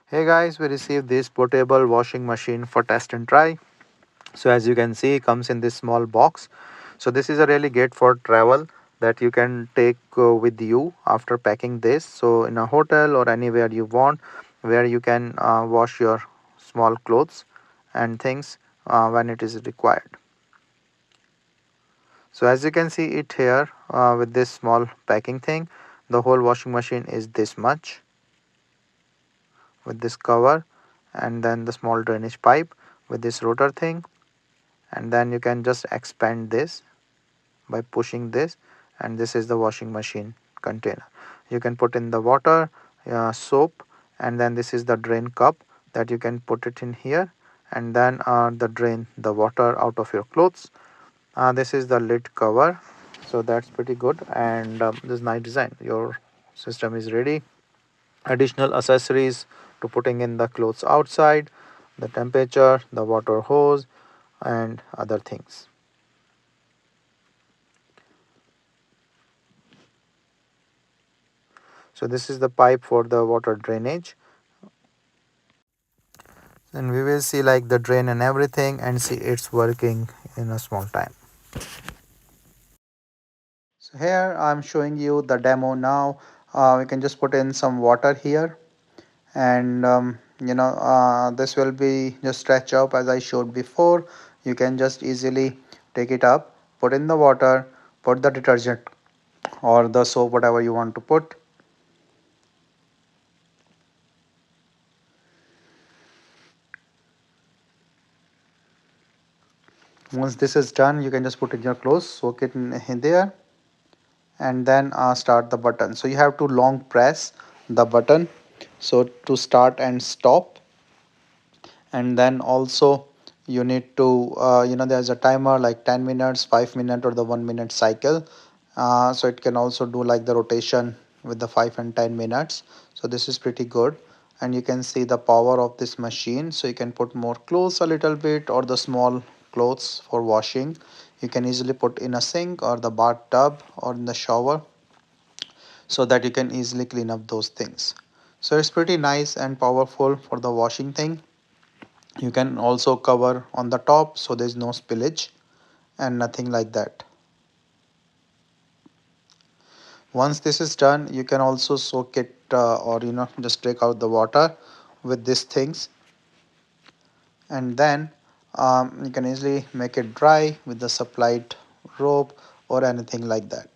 Hey guys, we received this portable washing machine for test and try. So as you can see, it comes in this small box. So this is a really great for travel that you can take with you after packing this. So in a hotel or anywhere you want, where you can wash your small clothes and things when it is required. So as you can see it here with this small packing thing, the whole washing machine is this much with this cover, and then the small drainage pipe with this rotor thing, and then you can just expand this by pushing this, and this is the washing machine container. You can put in the water, soap, and then this is the drain cup that you can put it in here, and then the drain the water out of your clothes. This is the lid cover, so that's pretty good, and this nice design. Your system is ready. Additional accessories to putting in the clothes outside, the temperature, the water hose, and other things. So this is the pipe for the water drainage, and we will see like the drain and everything and see it's working in a small time. So here I'm showing you the demo now. We can just put in some water here, and this will be just stretch up as I showed before. You can just easily take it up, put in the water, put the detergent or the soap, whatever you want to put. Once this is done, you can just put in your clothes, soak it in there, and then start the button. So you have to long press the button so to start and stop, and then also you need to there's a timer like 10 minutes, 5 minute, or the 1 minute cycle. So it can also do like the rotation with the 5 and 10 minutes. So this is pretty good, and you can see the power of this machine. So you can put more clothes a little bit, or the small clothes for washing you can easily put in a sink or the bathtub or in the shower, so that you can easily clean up those things. So it's pretty nice and powerful for the washing thing. You can also cover on the top so there's no spillage and nothing like that. Once this is done, you can also soak it or just take out the water with these things, and then you can easily make it dry with the supplied rope or anything like that.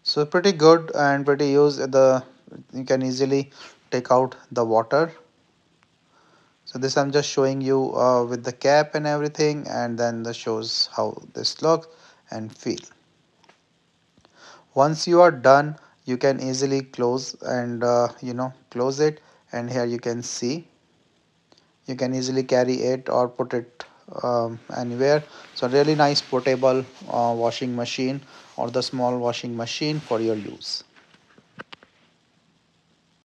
So pretty good and pretty use the you can easily take out the water. So this I'm just showing you with the cap and everything, and then the shows how this looks and feel. Once you are done, you can easily close and close it, and here you can see you can easily carry it or put it anywhere. So really nice portable washing machine or the small washing machine for your use.